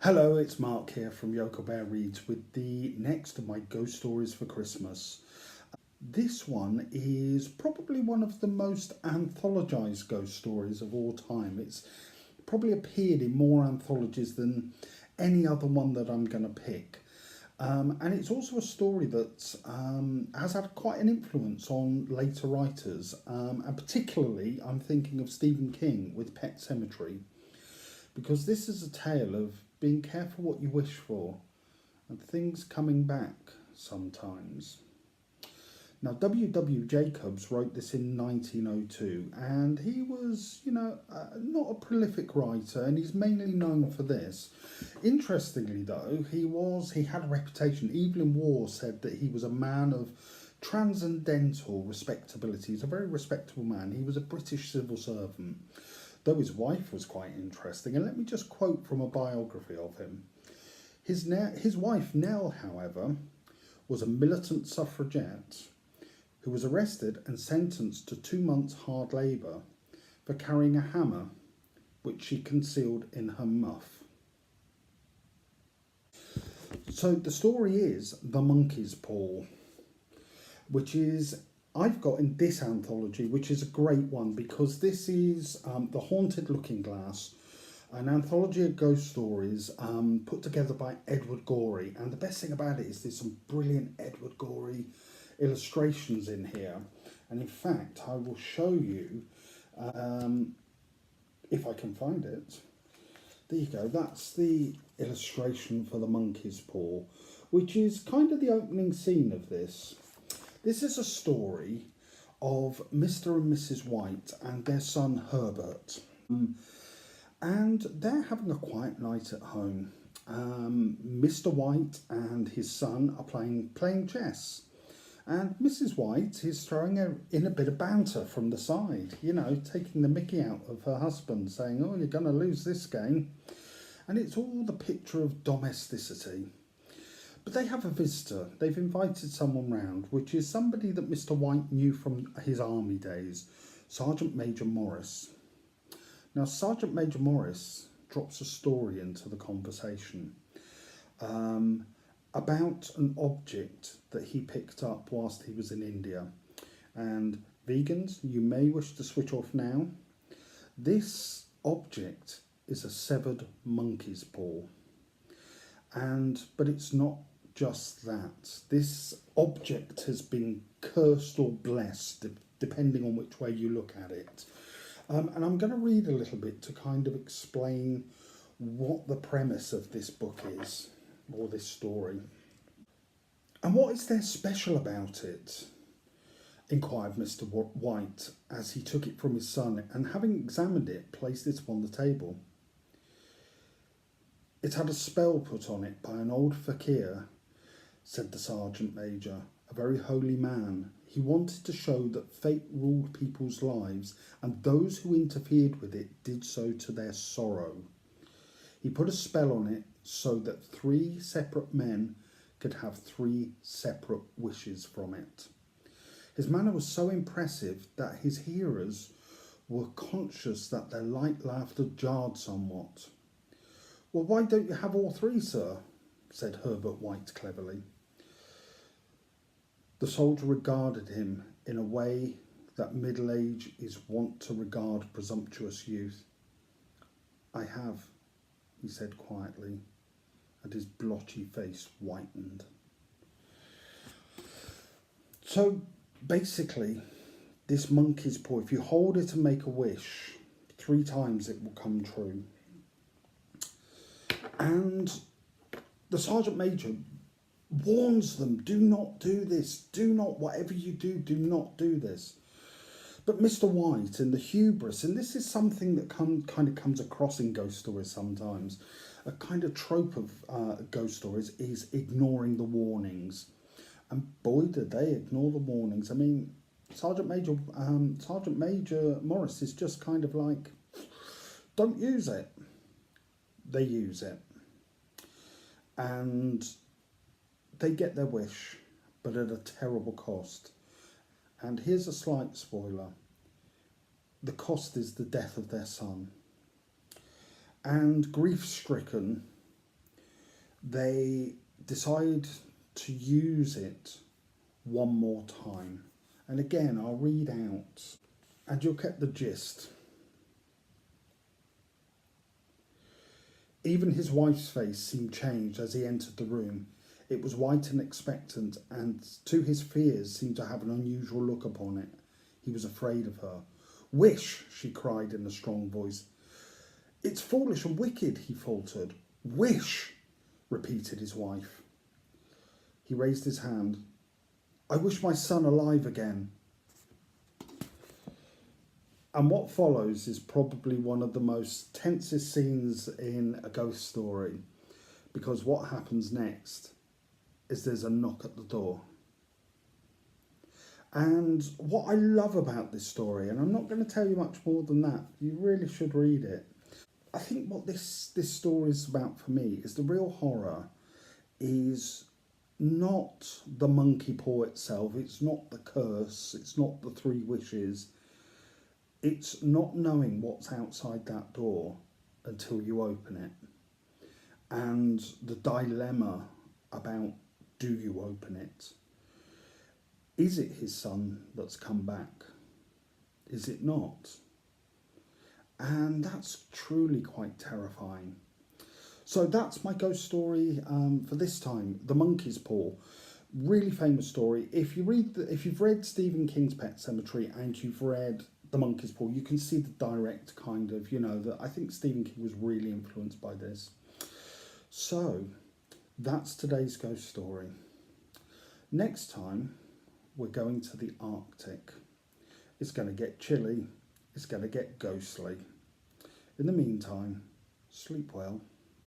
Hello, it's Mark here from Yoko Bear Reads with the next of my ghost stories for Christmas. This one is probably one of the most anthologised ghost stories of all time. It's probably appeared in more anthologies than any other one that I'm going to pick. And it's also a story that has had quite an influence on later writers, and particularly I'm thinking of Stephen King with Pet Sematary, because this is a tale of being careful what you wish for and things coming back sometimes. Now, W. Jacobs wrote this in 1902, and he was, not a prolific writer, and he's mainly known for this. Interestingly, though, he had a reputation. Evelyn Waugh said that he was a man of transcendental respectability. He's a very respectable man. He was a British civil servant, though his wife was quite interesting. And let me just quote from a biography of him. His wife, Nell, however, was a militant suffragette who was arrested and sentenced to 2 months hard labour for carrying a hammer which she concealed in her muff. So the story is The Monkey's Paw, which is I've got in this anthology, which is a great one because this is The Haunted Looking Glass, an anthology of ghost stories put together by Edward Gorey. And the best thing about it is there's some brilliant Edward Gorey illustrations in here. And in fact, I will show you, if I can find it. There you go, that's the illustration for The Monkey's Paw, which is kind of the opening scene of this. This is a story of Mr. and Mrs. White and their son Herbert. And they're having a quiet night at home. Mr. White and his son are playing chess. And Mrs. White is throwing in a bit of banter from the side, taking the mickey out of her husband, saying, "Oh, you're going to lose this game." And it's all the picture of domesticity. But they have a visitor. They've invited someone round, which is somebody that Mr. White knew from his army days, Sergeant Major Morris. Now, Sergeant Major Morris drops a story into the conversation about an object that he picked up whilst he was in India. And vegans, you may wish to switch off now. This object is a severed monkey's paw. But it's not just that. This object has been cursed or blessed, depending on which way you look at it. And I'm going to read a little bit to kind of explain what the premise of this book is, or this story. "And what is there special about it?" inquired Mr. White as he took it from his son and, having examined it, placed it upon the table. "It had a spell put on it by an old fakir," said the Sergeant Major, "a very holy man. He wanted to show that fate ruled people's lives, and those who interfered with it did so to their sorrow. He put a spell on it so that 3 separate men could have 3 separate wishes from it. His manner was so impressive that his hearers were conscious that their light laughter jarred somewhat. 'Well, why don't you have all 3, sir?' said Herbert White cleverly. The soldier regarded him in a way that middle age is wont to regard presumptuous youth. 'I have,' he said quietly, and his blotchy face whitened. So basically, this monkey's paw, if you hold it and make a wish, 3 times it will come true. And the Sergeant Major warns them, do not do this, whatever you do not do this. But Mr. White, in the hubris, and this is something that kind of comes across in ghost stories sometimes, a kind of trope of ghost stories is ignoring the warnings. And boy, did they ignore the warnings. I mean, Sergeant Major Morris is just kind of like, don't use it. They use it. And they get their wish, but at a terrible cost. And here's a slight spoiler. The cost is the death of their son. And grief-stricken, They decide to use it one more time. And again, I'll read out and you'll get the gist. Even his wife's face seemed changed as he entered the room. It was white and expectant, and to his fears seemed to have an unusual look upon it. He was afraid of her. Wish, she cried in a strong voice. It's foolish and wicked, he faltered. Wish, repeated his wife. He raised his hand. I wish my son alive again. And what follows is probably one of the most tensest scenes in a ghost story, because what happens next is there's a knock at the door. And what I love about this story, and I'm not going to tell you much more than that, you really should read it. I think what this story is about for me is the real horror is not the monkey paw itself, it's not the curse, it's not the 3 wishes. It's not knowing what's outside that door until you open it. And the dilemma about, do you open it? Is it his son that's come back? Is it not? And that's truly quite terrifying. So that's my ghost story for this time, The Monkey's Paw. Really famous story. If you've read Stephen King's Pet Sematary and you've read The Monkey's Paw, you can see the direct kind of, that I think Stephen King was really influenced by this. So that's today's ghost story. Next time we're going to the Arctic. It's going to get chilly. It's going to get ghostly. In the meantime, sleep well.